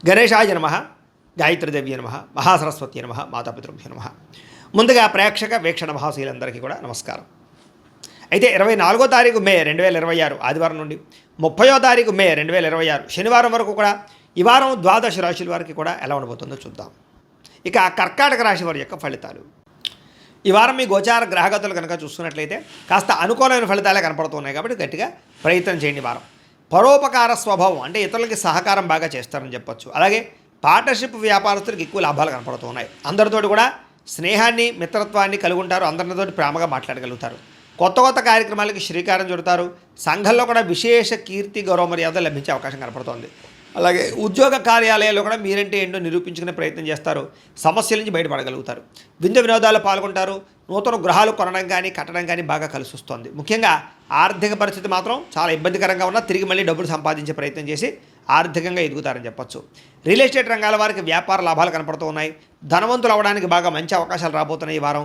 గణేశాయ నమః, గాయత్రీదేవ్య నమః, మహాసరస్వతి నమః, మాతాపితృభ్యో నమః. ముందుగా ప్రేక్షక వీక్షణ మహాశీలందరికీ కూడా నమస్కారం. అయితే 24వ తారీఖు మే 2026 ఆదివారం నుండి 30వ తారీఖు మే 2026 శనివారం వరకు కూడా ఈ వారం ద్వాదశ రాశుల వారికి కూడా ఎలా ఉండబోతుందో చూద్దాం. ఇక కర్కాటక రాశి వారి యొక్క ఫలితాలు. ఈ వారం మీ గోచార గ్రహగతులు కనుక చూస్తున్నట్లయితే కాస్త అనుకూలమైన ఫలితాలే కనపడుతున్నాయి కాబట్టి గట్టిగా ప్రయత్నం చేయండి. వారం పరోపకార స్వభావం అంటే ఇతరులకి సహకారం బాగా చేస్తారని చెప్పొచ్చు. అలాగే పార్ట్నర్షిప్ వ్యాపారస్తులకు ఎక్కువ లాభాలు కనపడుతున్నాయి. అందరితోటి కూడా స్నేహాన్ని మిత్రత్వాన్ని కలిగి ఉంటారు. అందరితోటి ప్రేమగా మాట్లాడగలుగుతారు. కొత్త కొత్త కార్యక్రమాలకి శ్రీకారం చుడతారు. సంఘంలో కూడా విశేష కీర్తి గౌరవ మర్యాదలు లభించే అవకాశం కనపడుతోంది. అలాగే ఉద్యోగ కార్యాలయాల్లో కూడా మీరంటే ఏంటో నిరూపించుకునే ప్రయత్నం చేస్తారు. సమస్యల నుంచి బయటపడగలుగుతారు. విందు వినోదాల్లో పాల్గొంటారు. నూతన గృహాలు కొనడం కానీ కట్టడం కానీ బాగా కలిసి వస్తుంది. ముఖ్యంగా ఆర్థిక పరిస్థితి మాత్రం చాలా ఇబ్బందికరంగా ఉన్నా తిరిగి మళ్ళీ డబ్బులు సంపాదించే ప్రయత్నం చేసి ఆర్థికంగా ఎదుగుతారని చెప్పొచ్చు. రియల్ ఎస్టేట్ రంగాల వారికి వ్యాపార లాభాలు కనపడుతూ ఉన్నాయి. ధనవంతులు అవ్వడానికి బాగా మంచి అవకాశాలు రాబోతున్నాయి. ఈ వారం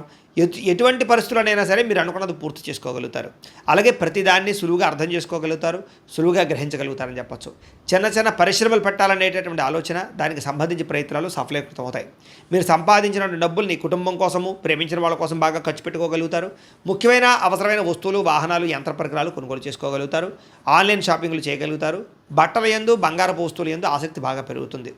ఎటువంటి పరిస్థితుల్లోనైనా సరే మీరు అనుకున్నది పూర్తి చేసుకోగలుగుతారు. అలాగే ప్రతిదాన్ని సులువుగా అర్థం చేసుకోగలుగుతారు, సులువుగా గ్రహించగలుగుతారని చెప్పొచ్చు. చిన్న చిన్న పరిశ్రమలు పెట్టాలనేటటువంటి ఆలోచన, దానికి సంబంధించి ప్రయత్నాలు సఫలీకృతం అవుతాయి. మీరు సంపాదించిన డబ్బుల్ని కుటుంబం కోసము, ప్రేమించిన వాళ్ళ కోసం బాగా ఖర్చు పెట్టుకోగలుగుతారు. ముఖ్యమైన అవసరమైన వస్తువులు, వాహనాలు, యంత్ర పరికరాలు కొనుగోలు చేసుకోగలుగుతారు. ఆన్లైన్ షాపింగ్లు చేయగలుగుతారు. బట్టల యందు, బంగారపు వస్తువుల యందు ఆసక్తి బాగా పెరుగుతుంది.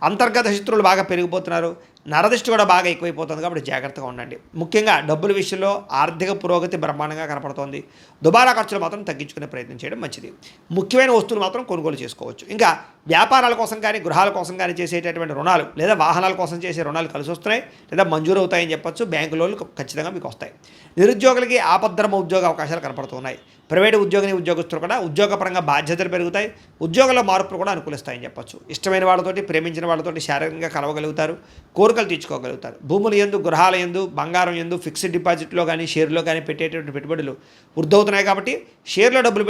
అంతర్గత శత్రువులు బాగా పెరిగిపోతున్నారు. నరదిష్టి కూడా బాగా ఎక్కువైపోతుంది కాబట్టి జాగ్రత్తగా ఉండండి. ముఖ్యంగా డబ్బుల విషయంలో ఆర్థిక పురోగతి బ్రహ్మాండంగా కనపడుతోంది. దుబారా ఖర్చులు మాత్రం తగ్గించుకునే ప్రయత్నం చేయడం మంచిది. ముఖ్యమైన వస్తువులు మాత్రం కొనుగోలు చేసుకోవచ్చు. ఇంకా వ్యాపారాల కోసం కానీ గృహాల కోసం కానీ చేసేటటువంటి రుణాలు లేదా వాహనాల కోసం చేసే రుణాలు కలిసి వస్తున్నాయి లేదా మంజూరు అవుతాయని చెప్పొచ్చు. బ్యాంకు లోన్లు ఖచ్చితంగా మీకు వస్తాయి. నిరుద్యోగులకి ఆపద్ధర్మ ఉద్యోగ అవకాశాలు కనపడుతున్నాయి. ప్రైవేటు ఉద్యోగస్తులు కూడా ఉద్యోగపరంగా బాధ్యతలు పెరుగుతాయి. ఉద్యోగంలో మార్పులు కూడా అనుకూలిస్తాయని చెప్పొచ్చు. ఇష్టమైన వాళ్ళతోటి, ప్రేమించిన వాళ్ళతోటి శారీరకంగా కలవగలుగుతారు. కోరికలు తీర్చుకోగలుగుతారు. భూముల యందు, గృహాల యందు, బంగారం యందు, ఫిక్స్డ్ డిపాజిట్లో కానీ షేర్లో కానీ పెట్టేటువంటి పెట్టుబడులు వృద్ధవుతున్నాయి కాబట్టి షేర్లో డబ్బులు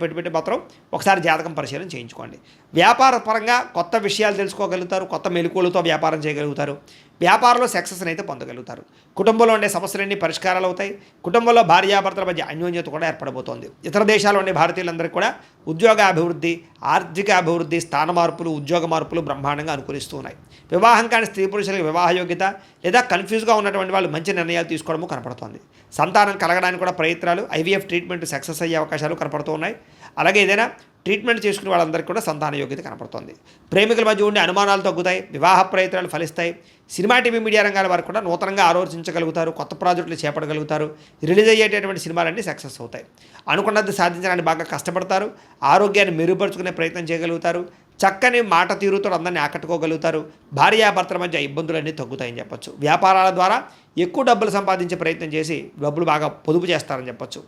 పెట్టుబడి మాత్రం ఒకసారి జాతకం పరిశీలన చేయించుకోండి. వ్యాపార పరంగా కొత్త విషయాలు తెలుసుకోగలుగుతారు. కొత్త మెలకువలతో వ్యాపారం చేయగలుగుతారు. వ్యాపారంలో సక్సెస్ని అయితే పొందగలుగుతారు. కుటుంబంలో ఉండే సమస్యలన్నీ పరిష్కారాలు అవుతాయి. కుటుంబంలో భార్యాభర్తల మధ్య అన్యోన్యత కూడా ఏర్పడబోతోంది. ఇతర దేశాల్లో ఉండే భారతీయులందరికీ కూడా ఉద్యోగ అభివృద్ధి, ఆర్థిక అభివృద్ధి, స్థాన మార్పులు, ఉద్యోగ మార్పులు బ్రహ్మాండంగా అనుకూలిస్తూ ఉన్నాయి. వివాహం కాని స్త్రీ పురుషులకు వివాహ యోగ్యత లేదా కన్ఫ్యూజ్గా ఉన్నటువంటి వాళ్ళు మంచి నిర్ణయాలు తీసుకోవడము కనపడుతోంది. సంతానం కలగడానికి కూడా ప్రయత్నాలు, ఐవీఎఫ్ ట్రీట్మెంట్ సక్సెస్ అయ్యే అవకాశాలు కనపడుతూ ఉన్నాయి. అలాగే ఏదైనా ట్రీట్మెంట్ చేసుకునే వాళ్ళందరికీ కూడా సంతాన యోగ్యత కనపడుతుంది. ప్రేమికుల మధ్య ఉండే అనుమానాలు తగ్గుతాయి. వివాహ ప్రయత్నాలు ఫలిస్తాయి. సినిమా, టీవీ, మీడియా రంగాల వారు కూడా నూతనంగా ఆలోచించగలుగుతారు. కొత్త ప్రాజెక్టులు చేపట్టగలుగుతారు. రిలీజ్ అయ్యేటటువంటి సినిమాలన్నీ సక్సెస్ అవుతాయి. అనుకున్నది సాధించడానికి బాగా కష్టపడతారు. ఆరోగ్యాన్ని మెరుగుపరుచుకునే ప్రయత్నం చేయగలుగుతారు. చక్కని మాట తీరుతో అందరినీ ఆకట్టుకోగలుగుతారు. భార్యాభర్తల మధ్య ఇబ్బందులన్నీ తగ్గుతాయని చెప్పొచ్చు. వ్యాపారాల ద్వారా ఎక్కువ డబ్బులు సంపాదించే ప్రయత్నం చేసి డబ్బులు బాగా పొదుపు చేస్తారని చెప్పొచ్చు.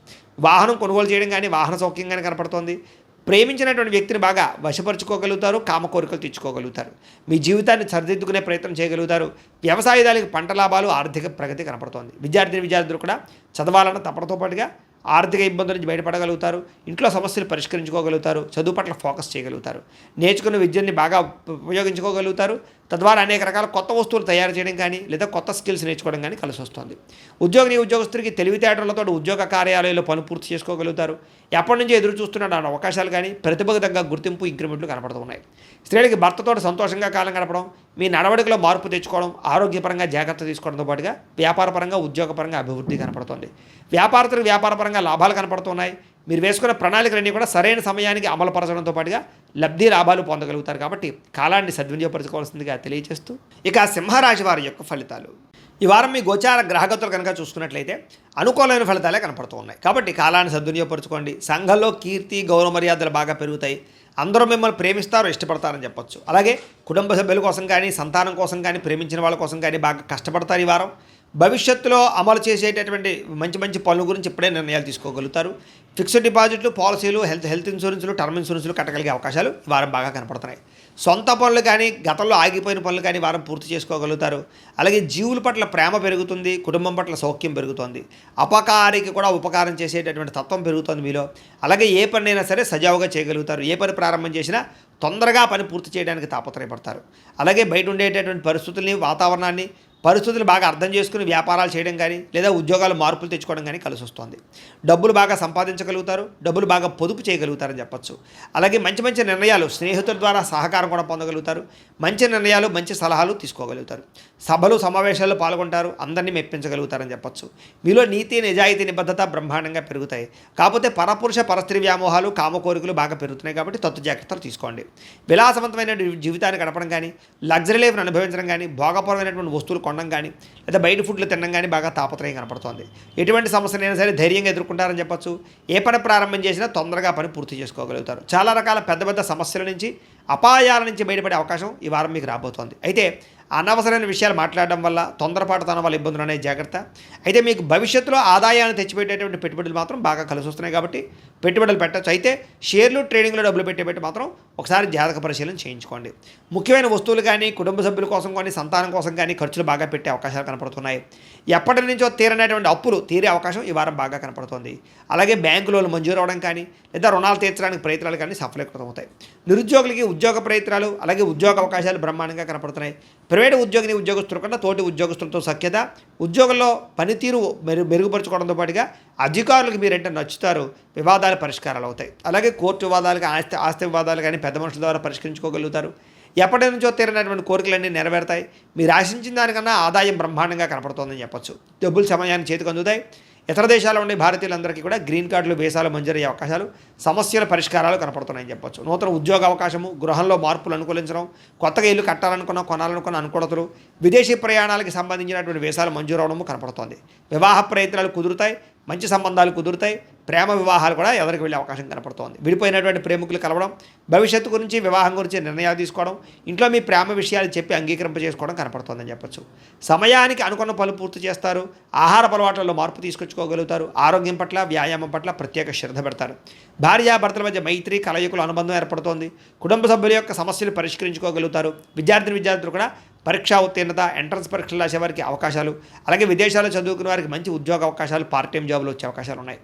వాహనం కొనుగోలు చేయడం కానీ, వాహన సౌఖ్యం కానీ కనపడుతోంది. ప్రేమించినటువంటి వ్యక్తిని బాగా వశపరుచుకోగలుగుతారు. కామ కోరికలు తెచ్చుకోగలుగుతారు. మీ జీవితాన్ని సరిదిద్దుకునే ప్రయత్నం చేయగలుగుతారు. వ్యవసాయదారులకు పంట లాభాలు, ఆర్థిక ప్రగతి కనపడుతోంది. విద్యార్థులు కూడా చదవాలన్న తపనతో పాటుగా ఆర్థిక ఇబ్బందుల నుంచి బయటపడగలుగుతారు. ఇంట్లో సమస్యలు పరిష్కరించుకోగలుగుతారు. చదువు పట్ల ఫోకస్ చేయగలుగుతారు. నేర్చుకున్న విద్యని బాగా ఉపయోగించుకోగలుగుతారు. తద్వారా అనేక రకాల కొత్త వస్తువులు తయారు చేయడం కానీ లేదా కొత్త స్కిల్స్ నేర్చుకోవడం కానీ కలిసి వస్తుంది. ఉద్యోగస్తుడికి తెలివితేటలతో ఉద్యోగ కార్యాలయంలో పని పూర్తి చేసుకోగలుగుతారు. ఎప్పటి నుంచి ఎదురు చూస్తున్న అవకాశాలు కానీ ప్రతిభకు తగ్గ గుర్తింపు, ఇంక్రిమెంట్లు కనపడుతున్నాయి. స్త్రీలకి భర్తతో సంతోషంగా కాలం గడపడం, మీ నడవడికలో మార్పు తెచ్చుకోవడం, ఆరోగ్యపరంగా జాగ్రత్త తీసుకోవడంతో పాటుగా వ్యాపారపరంగా, ఉద్యోగపరంగా అభివృద్ధి కనపడుతుంది. వ్యాపారస్తులకు వ్యాపారపరంగా లాభాలు కనపడుతున్నాయి. మీరు వేసుకున్న ప్రణాళికలన్నీ కూడా సరైన సమయానికి అమలుపరచడంతో పాటుగా లబ్ధి లాభాలు పొందగలుగుతారు. కాబట్టి కాలాన్ని సద్వినియోగపరచుకోవాల్సిందిగా తెలియజేస్తూ ఇక సింహరాశి వారి యొక్క ఫలితాలు. ఈ వారం మీ గోచార గ్రహగతులు కనుక చూసుకున్నట్లయితే అనుకూలమైన ఫలితాలే కనపడుతూ ఉన్నాయి. కాబట్టి కాలాన్ని సద్వినియోగపరచుకోండి. సంఘంలో కీర్తి, గౌరవ మర్యాదలు బాగా పెరుగుతాయి. అందరూ మిమ్మల్ని ప్రేమిస్తారు, ఇష్టపడతారని చెప్పొచ్చు. అలాగే కుటుంబ సభ్యుల కోసం కానీ, సంతానం కోసం కానీ, ప్రేమించిన వాళ్ళ కోసం కానీ బాగా కష్టపడతారు. ఈ వారం భవిష్యత్తులో అమలు చేసేటటువంటి మంచి పనుల గురించి ఇప్పుడే నిర్ణయాలు తీసుకోగలుగుతారు. ఫిక్స్డ్ డిపాజిట్లు, పాలసీలు, హెల్త్ ఇన్సూరెన్స్లు, టర్మ్ ఇన్సూరెన్స్లు కట్టగలిగే అవకాశాలు ఈ వారం బాగా కనపడుతున్నాయి. సొంత పనులు కానీ, గతంలో ఆగిపోయిన పనులు కానీ వారం పూర్తి చేసుకోగలుగుతారు. అలాగే జీవుల పట్ల ప్రేమ పెరుగుతుంది. కుటుంబం పట్ల సౌఖ్యం పెరుగుతోంది. అపకారికి కూడా ఉపకారం చేసేటటువంటి తత్వం పెరుగుతుంది మీలో. అలాగే ఏ పనైనా సరే సజావుగా చేయగలుగుతారు. ఏ పని ప్రారంభం చేసినా తొందరగా పని పూర్తి చేయడానికి తాపత్రయపడతారు. అలాగే బయట ఉండేటటువంటి పరిస్థితుల్ని, వాతావరణాన్ని పరిస్థితులు బాగా అర్థం చేసుకుని వ్యాపారాలు చేయడం కానీ లేదా ఉద్యోగాలు మార్పులు తెచ్చుకోవడం కానీ కలిసి వస్తుంది. డబ్బులు బాగా సంపాదించగలుగుతారు, డబ్బులు బాగా పొదుపు చేయగలుగుతారని చెప్పచ్చు. అలాగే మంచి మంచి నిర్ణయాలు స్నేహితుల ద్వారా సహకారం కూడా పొందగలుగుతారు. మంచి నిర్ణయాలు, మంచి సలహాలు తీసుకోగలుగుతారు. సభలు సమావేశాల్లో పాల్గొంటారు, అందరినీ మెప్పించగలుగుతారని చెప్పచ్చు. మీలో నీతి, నిజాయితీ, నిబద్ధత బ్రహ్మాండంగా పెరుగుతాయి. కాకపోతే పరపురుష పరస్త్రీ వ్యామోహాలు, కామ కోరికలు బాగా పెరుగుతున్నాయి కాబట్టి తత్తు జాగ్రత్తలు తీసుకోండి. విలాసవంతమైన జీవితాన్ని గడపడం కానీ, లగ్జరీ లైఫ్ను అనుభవించడం కానీ, భోగపరమైనటువంటి వస్తువులు కొనడం కానీ లేదా బయట ఫుడ్లు తినడం కానీ బాగా తాపత్రయం కనపడుతోంది. ఎటువంటి సమస్యనైనా సరే ధైర్యంగా ఎదుర్కొంటారని చెప్పచ్చు. ఏ పని ప్రారంభం చేసినా తొందరగా పని పూర్తి చేసుకోగలుగుతారు. చాలా రకాల పెద్ద పెద్ద సమస్యల నుంచి, అపాయాల నుంచి బయటపడే అవకాశం ఈ వారం మీకు రాబోతోంది. అయితే అనవసరమైన విషయాలు మాట్లాడడం వల్ల, తొందరపాటుతనం వల్ల ఇబ్బందులు అనేది జాగ్రత్త. అయితే మీకు భవిష్యత్తులో ఆదాయాన్ని తెచ్చిపెట్టేటువంటి పెట్టుబడులు మాత్రం బాగా కలిసి వస్తున్నాయి కాబట్టి పెట్టుబడులు పెట్టచ్చు. అయితే షేర్లు, ట్రేడింగ్లో డబ్బులు పెట్టేపెట్టి మాత్రం ఒకసారి జాతక పరిశీలన చేయించుకోండి. ముఖ్యమైన వస్తువులు కానీ, కుటుంబ సభ్యుల కోసం కానీ, సంతానం కోసం కానీ ఖర్చులు బాగా పెట్టే అవకాశాలు కనపడుతున్నాయి. ఎప్పటి నుంచో తీరనేటువంటి అప్పులు తీరే అవకాశం ఈ వారం బాగా కనపడుతుంది. అలాగే బ్యాంకు లోన్లు మంజూరు అవడం కానీ లేదా రుణాలు తీర్చడానికి ప్రయత్నాలు కానీ సఫలీకృతమవుతాయి. నిరుద్యోగులకి ఉద్యోగ ప్రయత్నాలు, అలాగే ఉద్యోగ అవకాశాలు బ్రహ్మాండంగా కనపడుతున్నాయి. ప్రైవేటు ఉద్యోగస్తుల కన్నా తోటి ఉద్యోగస్తులతో సఖ్యత, ఉద్యోగంలో పనితీరు మెరుగుపరుచుకోవడంతో పాటుగా అధికారులకు మీరంటే నచ్చుతారు, వివాదాలు పరిష్కారాలు అవుతాయి. అలాగే కోర్టు వివాదాలు కానీ, ఆస్తి వివాదాలు కానీ పెద్ద మనుషుల ద్వారా పరిష్కరించుకోగలుగుతారు. ఎప్పటి నుంచో తీరినటువంటి కోరికలన్నీ నెరవేరుతాయి. మీరు ఆశించిన దానికన్నా ఆదాయం బ్రహ్మాండంగా కనపడుతోందని చెప్పొచ్చు. డబ్బులు సమయాన్ని చేతికి అందుతాయి. ఇతర దేశాల్లో ఉండే భారతీయులందరికీ కూడా గ్రీన్ కార్డులు, వీసాలు మంజూరయ్యే అవకాశాలు, సమస్యల పరిష్కారాలు కనపడుతున్నాయని చెప్పొచ్చు. నూతన ఉద్యోగ అవకాశము, గృహంలో మార్పులు అనుకూలించడం, కొత్తగా ఇల్లు కట్టాలనుకున్న, కొనాలనుకున్న అనుకూలతలు, విదేశీ ప్రయాణాలకు సంబంధించినటువంటి వీసాలు మంజూరు అవడము కనపడుతోంది. వివాహ ప్రయత్నాలు కుదురుతాయి, మంచి సంబంధాలు కుదురుతాయి. ప్రేమ వివాహాలు కూడా ఎదరికి వెళ్ళే అవకాశం కనపడుతోంది. విడిపోయినటువంటి ప్రేమికులు కలవడం, భవిష్యత్తు గురించి, వివాహం గురించి నిర్ణయాలు తీసుకోవడం, ఇంట్లో మీ ప్రేమ విషయాలు చెప్పి అంగీకరింపజేసుకోవడం కనపడుతోందని చెప్పచ్చు. సమయానికి అనుకున్న పనులు పూర్తి చేస్తారు. ఆహార అలవాట్లలో మార్పు తీసుకొచ్చుకోగలుగుతారు. ఆరోగ్యం పట్ల, వ్యాయామం పట్ల ప్రత్యేక శ్రద్ధ పెడతారు. భార్యాభర్తల మధ్య మైత్రి, కలయికలు, అనుబంధం ఏర్పడుతోంది. కుటుంబ సభ్యుల యొక్క సమస్యలు పరిష్కరించుకోగలుగుతారు. విద్యార్థులు కూడా పరీక్షా ఉత్తీర్ణత, ఎంట్రన్స్ పరీక్షలు రాసే వారికి అవకాశాలు, అలాగే విదేశాల్లో చదువుకునే వారికి మంచి ఉద్యోగ అవకాశాలు, పార్ట్ టైం జాబులు వచ్చే అవకాశాలు ఉన్నాయి.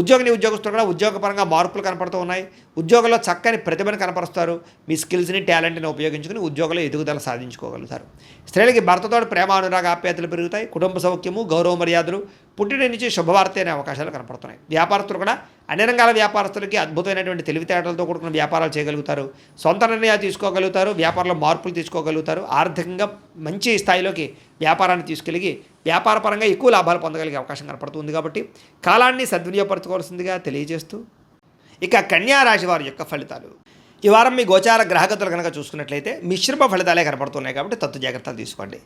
ఉద్యోగస్తులు కూడా ఉద్యోగపరంగా మార్పులు కనపడుతూ ఉన్నాయి. ఉద్యోగంలో చక్కని ప్రతిభను కనపరుస్తారు. మీ స్కిల్స్ని, టాలెంట్ని ఉపయోగించుకుని ఉద్యోగంలో ఎదుగుదల సాధించుకోగలుగుతారు. స్త్రీలకి భర్తతో ప్రేమ, అనురాగ, ఆప్యాయతలు పెరుగుతాయి. కుటుంబ సౌఖ్యము, గౌరవ మర్యాదలు, పుట్టిన నుంచి శుభవార్త అనే అవకాశాలు కనపడుతున్నాయి. వ్యాపారస్తులు కూడా అన్ని రంగాల వ్యాపారస్తులకి అద్భుతమైనటువంటి తెలివితేటలతో కూడుకున్న వ్యాపారాలు చేయగలుగుతారు. సొంత నిర్ణయాలు తీసుకోగలుగుతారు. వ్యాపారంలో మార్పులు తీసుకోగలుగుతారు. ఆర్థికంగా మంచి స్థాయిలోకి వ్యాపారాన్ని తీసుకెళ్ళి వ్యాపారపరంగా ఎక్కువ లాభాలు పొందగలిగే అవకాశం కనపడుతుంది. కాబట్టి కాలాన్ని సద్వినియోగపరచుకోవాల్సిందిగా తెలియజేస్తూ ఇక కన్యా రాశి వారి యొక్క ఫలితాలు. ఈ వారం మీ గోచార గ్రహగతులు కనుక చూసుకున్నట్లయితే మిశ్రమ ఫలితాలే కనపడుతున్నాయి కాబట్టి తత్తు జాగ్రత్తలు తీసుకోండి.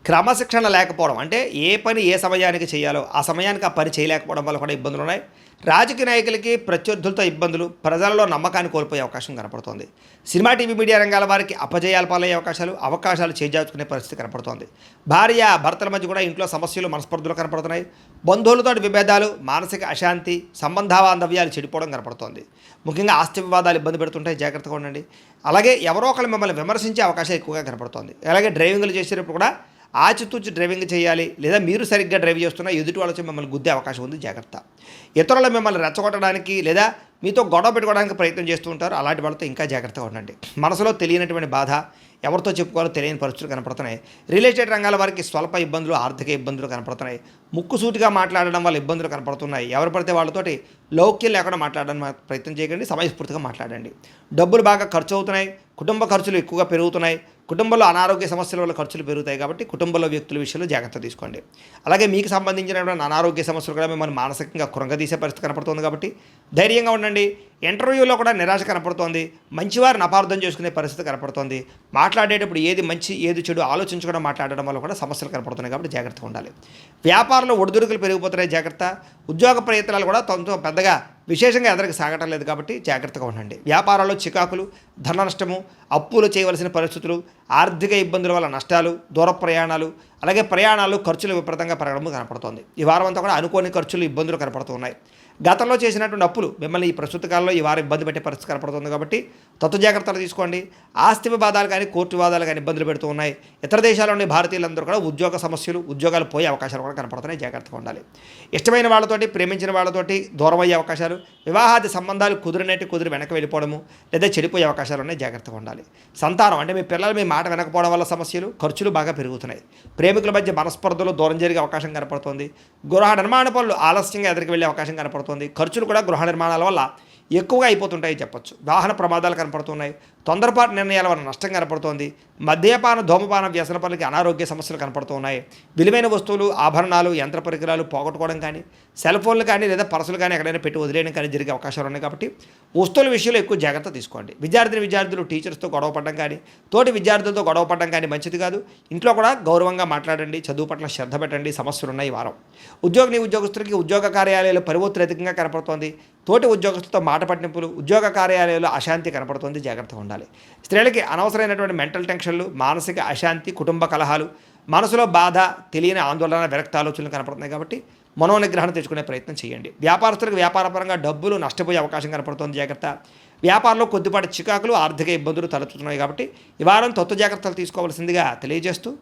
క్రమశిక్షణ లేకపోవడం, అంటే ఏ పని ఏ సమయానికి చేయాలో ఆ సమయానికి ఆ పని చేయలేకపోవడం వల్ల కూడా ఇబ్బందులు ఉన్నాయి. రాజకీయ నాయకులకి ప్రత్యర్థులతో ఇబ్బందులు, ప్రజలలో నమ్మకాన్ని కోల్పోయే అవకాశం కనపడుతోంది. సినిమా, టీవీ, మీడియా రంగాల వారికి అపజయాలు పాలయ్యే అవకాశాలు చేజార్చుకునే పరిస్థితి కనపడుతోంది. భార్య భర్తల మధ్య కూడా ఇంట్లో సమస్యలు, మనస్పర్ధలు కనపడుతున్నాయి. బంధువులతో విభేదాలు, మానసిక అశాంతి, సంబంధ బాంధవ్యాలు చెడిపోవడం కనపడుతోంది. ముఖ్యంగా ఆస్తి వివాదాలు ఇబ్బంది పెడుతుంటాయి, జాగ్రత్తగా ఉండండి. అలాగే ఎవరో ఒకరు మిమ్మల్ని విమర్శించే అవకాశం ఎక్కువగా కనపడుతోంది. అలాగే డ్రైవింగ్లు చేసేటప్పుడు కూడా ఆచితూచి డ్రైవింగ్ చేయాలి. లేదా మీరు సరిగ్గా డ్రైవ్ చేస్తున్నా ఎదుటి వాళ్ళతో మిమ్మల్ని గుద్దే అవకాశం ఉంది, జాగ్రత్త. ఇతరులు మిమ్మల్ని రెచ్చగొట్టడానికి లేదా మీతో గొడవ పెట్టుకోవడానికి ప్రయత్నం చేస్తూ ఉంటారు. అలాంటి వాళ్ళతో ఇంకా జాగ్రత్తగా ఉండండి. మనసులో తెలియనటువంటి బాధ, ఎవరితో చెప్పుకోవాలో తెలియని పరిస్థితులు కనపడుతున్నాయి. రియల్ ఎస్టేట్ రంగాల వారికి స్వల్ప ఇబ్బందులు, ఆర్థిక ఇబ్బందులు కనపడుతున్నాయి. ముక్కుసూటిగా మాట్లాడడం వల్ల ఇబ్బందులు కనపడుతున్నాయి. ఎవరు పడితే వాళ్ళతోటి లౌక్యం లేకుండా మాట్లాడడానికి ప్రయత్నం చేయకండి. సమయస్ఫూర్తిగా మాట్లాడండి. డబ్బులు బాగా ఖర్చు అవుతున్నాయి. కుటుంబ ఖర్చులు ఎక్కువగా పెరుగుతున్నాయి. కుటుంబంలో అనారోగ్య సమస్యల వల్ల ఖర్చులు పెరుగుతాయి కాబట్టి కుటుంబంలో వ్యక్తుల విషయంలో జాగ్రత్త తీసుకోండి. అలాగే మీకు సంబంధించినటువంటి అనారోగ్య సమస్యలు కూడా మిమ్మల్ని మానసికంగా కృంగదీసే పరిస్థితి కనపడుతుంది కాబట్టి ధైర్యంగా ఉండండి. ఇంటర్వ్యూలో కూడా నిరాశ కనపడుతోంది. మంచివారిని అపార్థం చేసుకునే పరిస్థితి కనపడుతోంది. మాట్లాడేటప్పుడు ఏది మంచి ఏది చెడు ఆలోచించకుండా మాట్లాడడం వల్ల కూడా సమస్యలు కనపడుతున్నాయి కాబట్టి జాగ్రత్తగా ఉండాలి. వ్యాపారంలో ఒడిదుడుకులు పెరిగిపోతున్నాయి, జాగ్రత్త. ఉద్యోగ ప్రయత్నాలు కూడా తమతో పెద్దగా విశేషంగా ఎదరికి సాగటం లేదు కాబట్టి జాగ్రత్తగా ఉండండి. వ్యాపారాల్లో చికాకులు, ధన నష్టము, అప్పులు చేయవలసిన పరిస్థితులు, ఆర్థిక ఇబ్బందుల వల్ల నష్టాలు, దూర ప్రయాణాలు, అలాగే ప్రయాణాలు ఖర్చులు విపరీతంగా పెరగడం కనపడుతోంది. ఈ వారం అంతా కూడా అనుకోని ఖర్చులు, ఇబ్బందులు కనపడుతున్నాయి. గతంలో చేసినటువంటి అప్పులు మిమ్మల్ని ఈ ప్రస్తుత కాలంలో ఈ వారం ఇబ్బంది పెట్టే పరిస్థితి కనపడుతుంది కాబట్టి తత్వ జాగ్రత్తలు తీసుకోండి. ఆస్తి వివాదాలు కానీ కోర్టు వివాదాలు కానీ ఇబ్బందులు పెడుతూ ఉన్నాయి. ఇతర దేశాల్లోని భారతీయులందరూ కూడా ఉద్యోగ సమస్యలు, ఉద్యోగాలు పోయే అవకాశాలు కూడా కనపడుతున్నాయి. జాగ్రత్తగా ఉండాలి. ఇష్టమైన వాళ్ళతోటి, ప్రేమించిన వాళ్ళతోటి దూరం అయ్యే అవకాశాలు, వివాహాది సంబంధాలు కుదిరి వెనక్కి వెళ్ళిపోవడము లేదా చెడిపోయే అవకాశాలు ఉన్నాయి. జాగ్రత్తగా ఉండాలి. సంతానం అంటే మీ పిల్లలు మీ మాట వినకపోవడం వల్ల సమస్యలు, ఖర్చులు బాగా పెరుగుతున్నాయి. ప్రేమికుల మధ్య మనస్పర్ధలు దూరం జరిగే అవకాశం కనపడుతుంది. గృహ నిర్మాణ పనులు ఆలస్యంగా ఎదురుకు వెళ్ళే అవకాశం కనపడుతుంది. ఖర్చులు కూడా గృహ నిర్మాణాల వల్ల ఎక్కువగా అయిపోతుంటాయి చెప్పొచ్చు. వాహన ప్రమాదాలు కనపడుతున్నాయి. తొందరపాటు నిర్ణయాల వల్ల నష్టం కనపడుతోంది. మద్యపాన, ధూమపాన, వ్యసన పనులకి అనారోగ్య సమస్యలు కనపడుతున్నాయి. విలువైన వస్తువులు, ఆభరణాలు, యంత్ర పరికరాలు పోగొట్టుకోవడం కానీ, సెల్ ఫోన్లు కానీ లేదా పర్సులు కానీ ఎక్కడైనా పెట్టి వదిలేయడం కానీ జరిగే అవకాశాలు ఉన్నాయి. కాబట్టి వస్తువుల విషయంలో ఎక్కువ జాగ్రత్త తీసుకోండి. విద్యార్థులు టీచర్స్తో గొడవ పడడం కానీ, తోటి విద్యార్థులతో గొడవ పడడం కానీ మంచిది కాదు. ఇంట్లో కూడా గౌరవంగా మాట్లాడండి. చదువు పట్ల శ్రద్ధ పెట్టండి. సమస్యలు ఉన్నాయి ఈ వారం. ఉద్యోగస్తులకి ఉద్యోగ కార్యాలయాలు పరివొత్తులు అధికంగా కనపడుతోంది. తోటి ఉద్యోగస్తులతో మాట పట్టింపులు, ఉద్యోగ కార్యాలయాల్లో అశాంతి కనపడుతుంది. జాగ్రత్తగా ఉండాలి. స్త్రీలకి అనవసరమైనటువంటి మెంటల్ టెన్షన్లు, మానసిక అశాంతి, కుటుంబ కలహాలు, మనసులో బాధ, తెలియని ఆందోళన, విరక్త ఆలోచనలు కనపడుతున్నాయి. కాబట్టి మనోనిగ్రహణ తెచ్చుకునే ప్రయత్నం చేయండి. వ్యాపారస్తులకు వ్యాపారపరంగా డబ్బులు నష్టపోయే అవకాశం కనపడుతుంది. జాగ్రత్త. వ్యాపారంలో కొద్దిపాటి చికాకులు, ఆర్థిక ఇబ్బందులు తలెత్తుతున్నాయి. కాబట్టి ఈ వారం తత్వ జాగ్రత్తలు తీసుకోవాల్సిందిగా తెలియజేస్తూ